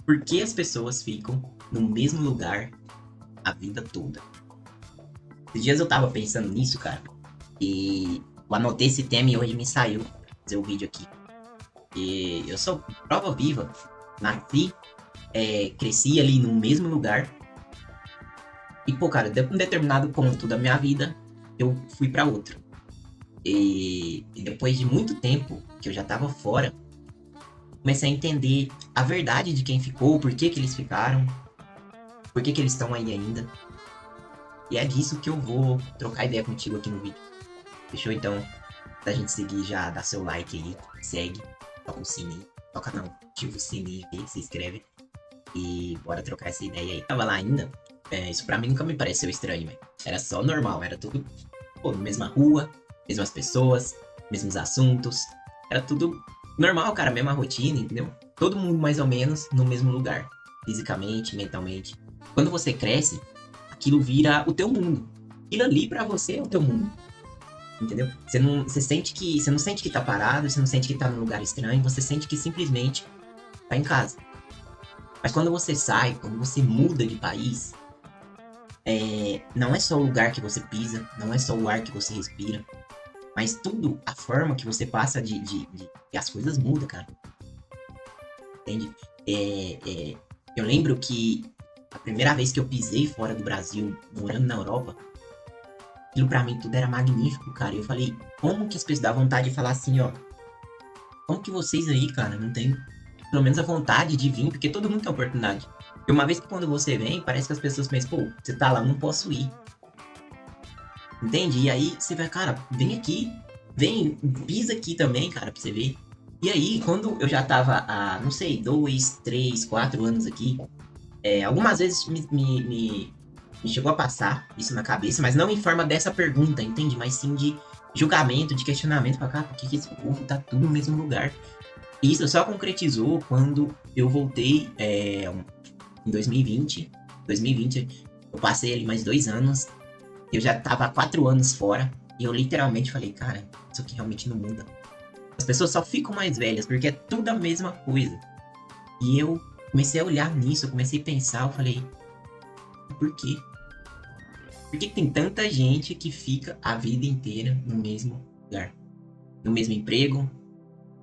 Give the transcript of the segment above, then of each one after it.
Por que as pessoas ficam no mesmo lugar a vida toda? Esses dias eu tava pensando nisso, cara, e eu anotei esse tema e hoje me saiu fazer o vídeo aqui. E eu sou prova viva. Nasci, cresci ali no mesmo lugar. E, pô, cara, de um determinado ponto da minha vida, eu fui pra outro. E depois de muito tempo que eu já tava fora, comecei a entender a verdade de quem ficou, por que que eles ficaram, por que que eles estão aí ainda. E é disso que eu vou trocar ideia contigo aqui no vídeo. Fechou? Então, da gente seguir, já dá seu like aí, segue, toca o sininho, toca não, ativa o sininho aí, se inscreve e bora trocar essa ideia aí. Tava lá ainda, isso pra mim nunca me pareceu estranho, velho. Era só normal, era tudo, pô, mesma rua, mesmas pessoas, mesmos assuntos, era tudo normal, cara, mesma rotina, entendeu? Todo mundo mais ou menos no mesmo lugar, fisicamente, mentalmente. Quando você cresce, aquilo vira o teu mundo. Aquilo ali pra você é o teu mundo. Entendeu? Você não sente que tá parado, você não sente que tá num lugar estranho, você sente que simplesmente tá em casa. Mas quando você sai, quando você muda de país, não é só o lugar que você pisa, não é só o ar que você respira, mas tudo, a forma que você passa que as coisas mudam, cara. Entende? Eu lembro que a primeira vez que eu pisei fora do Brasil, morando na Europa, aquilo pra mim tudo era magnífico, cara. E eu falei, como que as pessoas dá vontade de falar assim, ó. Como que vocês aí, cara, não tem pelo menos a vontade de vir? Porque todo mundo tem oportunidade. E uma vez que quando você vem, parece que as pessoas pensam, pô, você tá lá, não posso ir. Entende? E aí você vai, cara, vem aqui. Vem, pisa aqui também, cara, pra você ver. E aí, quando eu já tava há, não sei, 2, 3, 4 anos aqui, algumas vezes me chegou a passar isso na cabeça, mas não em forma dessa pergunta, entende? Mas sim de julgamento, de questionamento, pra cá, por que esse povo tá tudo no mesmo lugar? E isso só concretizou quando eu voltei em 2020. 2020, eu passei ali mais 2 anos, eu já tava há 4 anos fora, e eu literalmente falei, cara, isso aqui realmente não muda. As pessoas só ficam mais velhas, porque é tudo a mesma coisa. E eu comecei a olhar nisso, eu comecei a pensar, eu falei, por quê? Por que tem tanta gente que fica a vida inteira no mesmo lugar? No mesmo emprego,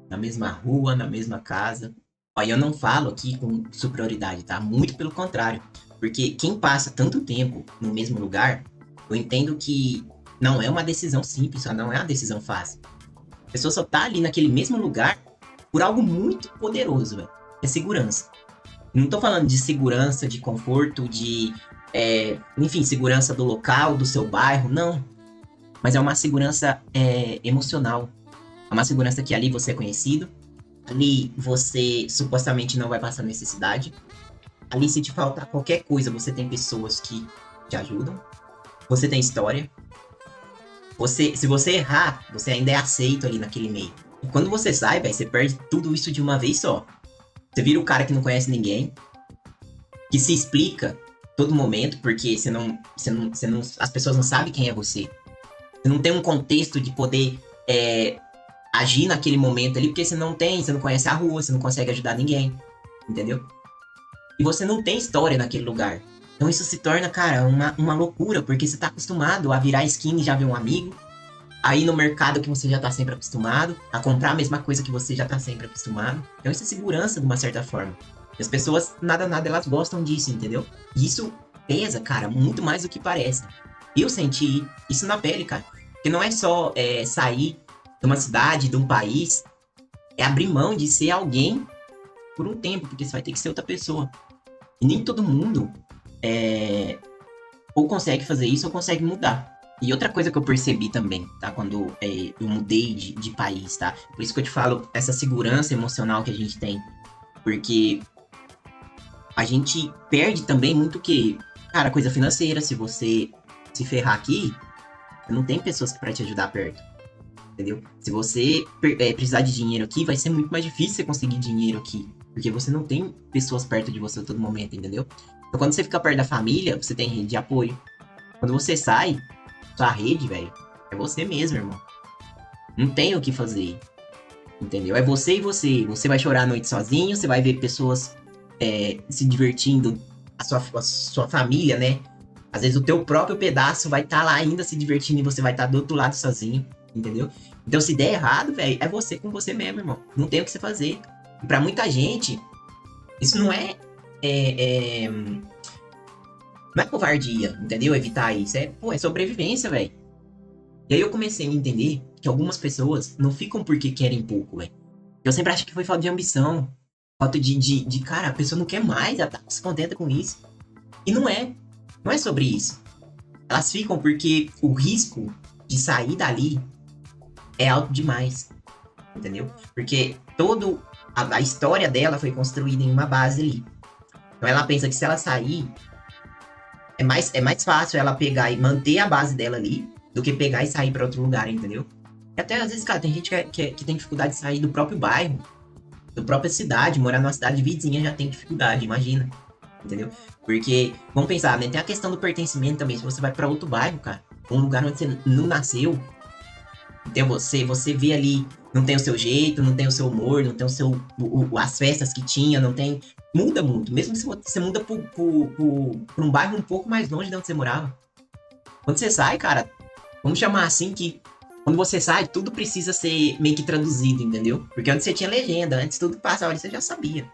na mesma rua, na mesma casa. Olha, eu não falo aqui com superioridade, tá? Muito pelo contrário. Porque quem passa tanto tempo no mesmo lugar, eu entendo que não é uma decisão simples, só não é uma decisão fácil. A pessoa só tá ali naquele mesmo lugar por algo muito poderoso, velho. É segurança. Não tô falando de segurança, de conforto, enfim, segurança do local, do seu bairro, não. Mas é uma segurança emocional. É uma segurança que ali você é conhecido, ali você supostamente não vai passar necessidade. Ali, se te faltar qualquer coisa, você tem pessoas que te ajudam. Você tem história. Se você errar, você ainda é aceito ali naquele meio. E quando você sai, véio, você perde tudo isso de uma vez só. Você vira o cara que não conhece ninguém, que se explica todo momento, porque as pessoas não sabem quem é você. Você não tem um contexto de poder agir naquele momento ali, porque você não conhece a rua, você não consegue ajudar ninguém, entendeu? E você não tem história naquele lugar. Então isso se torna, cara, uma loucura, porque você tá acostumado a virar a esquina e já ver um amigo, a ir no mercado que você já tá sempre acostumado, a comprar a mesma coisa que você já tá sempre acostumado. Então isso é segurança de uma certa forma. E as pessoas, nada, elas gostam disso, entendeu? E isso pesa, cara, muito mais do que parece. Eu senti isso na pele, cara. Porque não é só sair de uma cidade, de um país, é abrir mão de ser alguém por um tempo, porque você vai ter que ser outra pessoa. E nem todo mundo ou consegue fazer isso ou consegue mudar. E outra coisa que eu percebi também, tá? Quando eu mudei de país, tá? Por isso que eu te falo, essa segurança emocional que a gente tem. Porque a gente perde também muito o quê? Cara, coisa financeira. Se você se ferrar aqui, não tem pessoas para te ajudar perto. Entendeu? Se você precisar de dinheiro aqui, vai ser muito mais difícil você conseguir dinheiro aqui. Porque você não tem pessoas perto de você a todo momento, entendeu? Então, quando você fica perto da família, você tem rede de apoio. Quando você sai, sua rede, velho, é você mesmo, irmão. Não tem o que fazer. Entendeu? É você e você. Você vai chorar à noite sozinho, você vai ver pessoas se divertindo, a sua família, né? Às vezes o teu próprio pedaço vai estar lá ainda se divertindo e você vai estar do outro lado sozinho, entendeu? Então, se der errado, velho, é você com você mesmo, irmão. Não tem o que você fazer. E pra muita gente, isso não é covardia, entendeu? Evitar isso. É sobrevivência, velho. E aí eu comecei a entender que algumas pessoas não ficam porque querem pouco, velho. Eu sempre acho que foi falta de ambição. Falta cara, a pessoa não quer mais, ela tá descontenta com isso. E não é. Não é sobre isso. Elas ficam porque o risco de sair dali é alto demais. Entendeu? Porque a história dela foi construída em uma base ali. Então ela pensa que se ela sair, é mais fácil ela pegar e manter a base dela ali do que pegar e sair para outro lugar, entendeu? E até às vezes, cara, tem gente que tem dificuldade de sair do próprio bairro, da própria cidade, morar numa cidade vizinha já tem dificuldade, imagina. Entendeu? Porque, vamos pensar, né? Tem a questão do pertencimento também. Se você vai para outro bairro, cara, um lugar onde você não nasceu, então você vê ali, não tem o seu jeito, não tem o seu humor, não tem as festas que tinha, não tem. Muda muito. Mesmo se você muda pra um bairro um pouco mais longe de onde você morava. Quando você sai, cara, vamos chamar assim que quando você sai, tudo precisa ser meio que traduzido, entendeu? Porque antes você tinha legenda, antes tudo passava ali, você já sabia.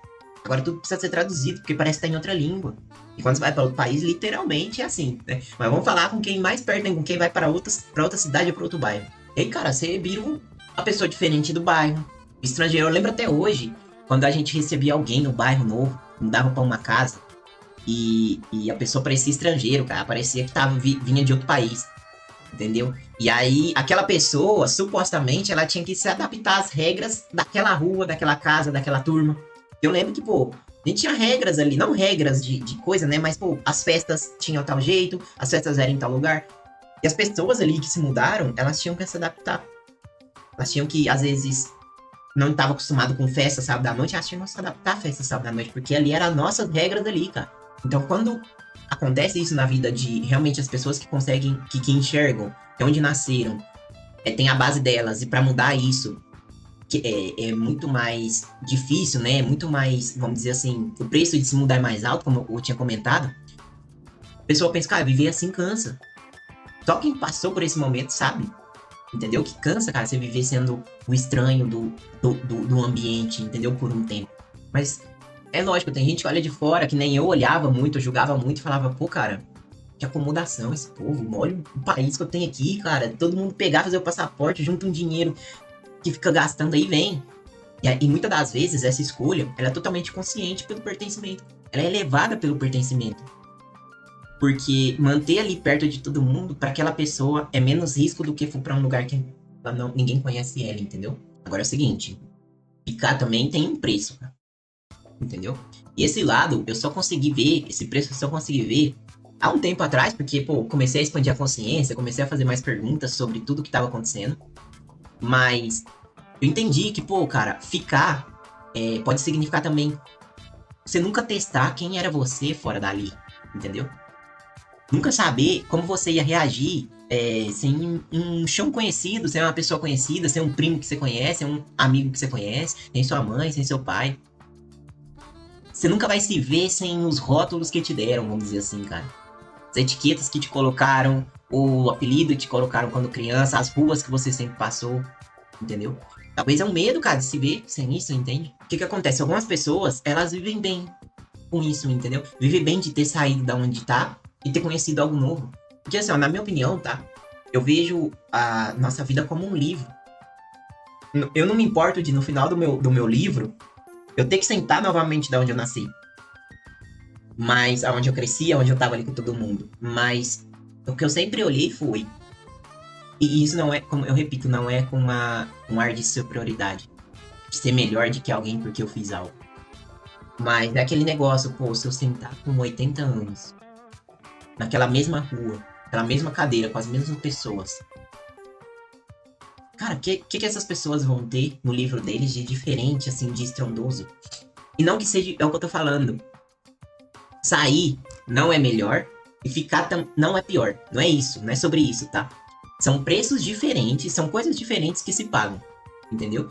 Agora tudo precisa ser traduzido, porque parece que tá em outra língua. E quando você vai para outro país, literalmente é assim, né? Mas vamos falar com quem mais perto, né? Com quem vai para outra cidade ou para outro bairro. E aí, cara, você vira uma pessoa diferente do bairro. Estrangeiro, eu lembro até hoje, quando a gente recebia alguém no bairro novo, mudava para uma casa, e a pessoa parecia estrangeiro, cara. Parecia que vinha de outro país. Entendeu? E aí, aquela pessoa, supostamente, ela tinha que se adaptar às regras daquela rua, daquela casa, daquela turma. Eu lembro que, pô, a gente tinha regras ali, não regras de coisa, né? Mas, pô, as festas tinham tal jeito, as festas eram em tal lugar. E as pessoas ali que se mudaram, elas tinham que se adaptar. Elas tinham que, às vezes, não estavam acostumadas com festa sábado à noite, elas tinham que se adaptar à festa sábado à noite, porque ali eram as nossas regras ali, cara. Então, quando acontece isso na vida de realmente as pessoas que conseguem, que enxergam, de onde nasceram, tem a base delas, e para mudar isso, que é muito mais difícil, né? Muito mais, vamos dizer assim, o preço de se mudar é mais alto, como eu tinha comentado. A pessoa pensa, cara, viver assim cansa. Só quem passou por esse momento sabe, entendeu? Que cansa, cara, você viver sendo o estranho do ambiente, entendeu? Por um tempo. Mas é lógico, tem gente que olha de fora, que nem eu olhava muito, eu julgava muito e falava, pô, cara, que acomodação esse povo, olha o país que eu tenho aqui, cara. Todo mundo pegar, fazer o passaporte, junta um dinheiro que fica gastando aí, vem. E muitas das vezes essa escolha, ela é totalmente consciente pelo pertencimento. Ela é elevada pelo pertencimento. Porque manter ali perto de todo mundo, para aquela pessoa, é menos risco do que for para um lugar que ninguém conhece ela, entendeu? Agora é o seguinte, ficar também tem um preço, cara. Entendeu? E esse lado, eu só consegui ver, esse preço eu só consegui ver há um tempo atrás, porque, pô, comecei a expandir a consciência, comecei a fazer mais perguntas sobre tudo que estava acontecendo. Mas eu entendi que, pô, cara, ficar pode significar também você nunca testar quem era você fora dali, entendeu? Nunca saber como você ia reagir sem um chão conhecido, sem uma pessoa conhecida, sem um primo que você conhece, sem um amigo que você conhece, sem sua mãe, sem seu pai. Você nunca vai se ver sem os rótulos que te deram, vamos dizer assim, cara. As etiquetas que te colocaram, o apelido que te colocaram quando criança, as ruas que você sempre passou, entendeu? Talvez é um medo, cara, de se ver sem isso, entende? O que acontece? Algumas pessoas, elas vivem bem com isso, entendeu? Vivem bem de ter saído da onde tá e ter conhecido algo novo. Porque, assim, ó, na minha opinião, tá? Eu vejo a nossa vida como um livro. Eu não me importo de, no final do meu livro, eu ter que sentar novamente da onde eu nasci. Mas, aonde eu cresci, aonde eu tava ali com todo mundo. Mas, o que eu sempre olhei foi... E isso não é, como eu repito, não é com um ar de superioridade. De ser melhor do que alguém porque eu fiz algo. Mas é aquele negócio, pô, se eu sentar com 80 anos, naquela mesma rua, naquela mesma cadeira, com as mesmas pessoas. Cara, o que essas pessoas vão ter no livro deles de diferente, assim, de estrondoso? E não que seja, é o que eu tô falando. Sair não é melhor e ficar não é pior. Não é isso, não é sobre isso, tá? São preços diferentes, são coisas diferentes que se pagam, entendeu?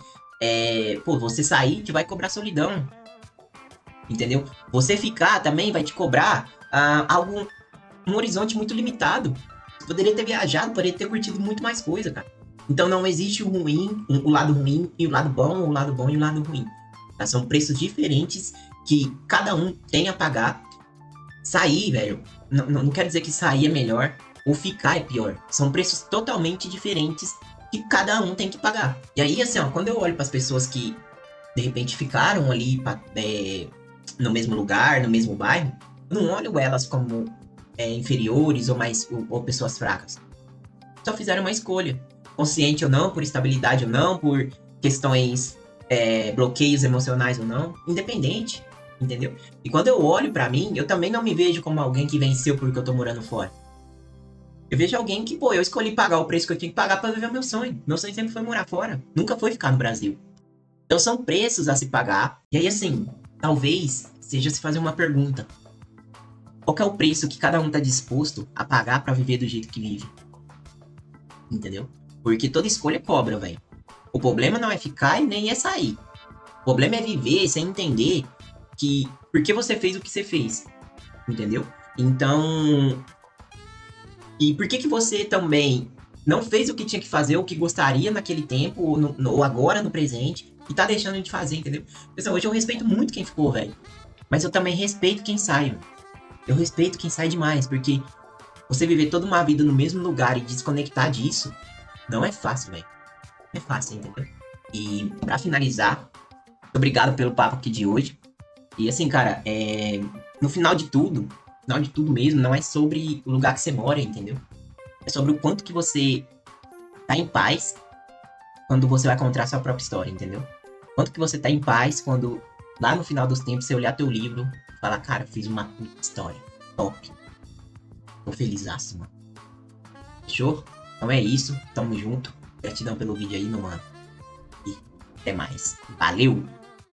Pô, você sair que vai cobrar solidão. entendeu? Você ficar também vai te cobrar um horizonte muito limitado. Você poderia ter viajado, poderia ter curtido muito mais coisa, cara. Então não existe o ruim, o lado ruim e o lado bom, o lado bom e o lado ruim. Tá? São preços diferentes que cada um tem a pagar. Sair, velho, não quer dizer que sair é melhor ou ficar é pior. São preços totalmente diferentes que cada um tem que pagar. E aí, assim, ó, quando eu olho para as pessoas que de repente ficaram ali no mesmo lugar, no mesmo bairro, eu não olho elas como inferiores ou ou pessoas fracas. Só fizeram uma escolha. Consciente ou não, por estabilidade ou não, por questões, bloqueios emocionais ou não, independente, entendeu? E quando eu olho pra mim, eu também não me vejo como alguém que venceu porque eu tô morando fora. Eu vejo alguém que, pô, eu escolhi pagar o preço que eu tinha que pagar pra viver o meu sonho. Meu sonho sempre foi morar fora, nunca foi ficar no Brasil. Então são preços a se pagar. E aí, assim, talvez seja se fazer uma pergunta. Qual que é o preço que cada um tá disposto a pagar pra viver do jeito que vive? Entendeu? Porque toda escolha cobra, velho. O problema não é ficar e nem é sair. O problema é viver sem entender que por que você fez o que você fez. Entendeu? Então, e por que você também não fez o que tinha que fazer, o que gostaria naquele tempo, ou agora no presente, e tá deixando de fazer, entendeu? Pessoal, hoje eu respeito muito quem ficou, velho. Mas eu também respeito quem sai, velho. Eu respeito quem sai demais, porque você viver toda uma vida no mesmo lugar e desconectar disso, não é fácil, velho. Não é fácil, entendeu? E pra finalizar, obrigado pelo papo aqui de hoje. E assim, cara, no final de tudo mesmo, não é sobre o lugar que você mora, entendeu? É sobre o quanto que você tá em paz quando você vai contar sua própria história, entendeu? Quanto que você tá em paz quando lá no final dos tempos você olhar teu livro e falar, cara, fiz uma puta história. Top. Tô felizaço, mano. Fechou? Então é isso. Tamo junto. Gratidão pelo vídeo aí, meu mano. E até mais. Valeu!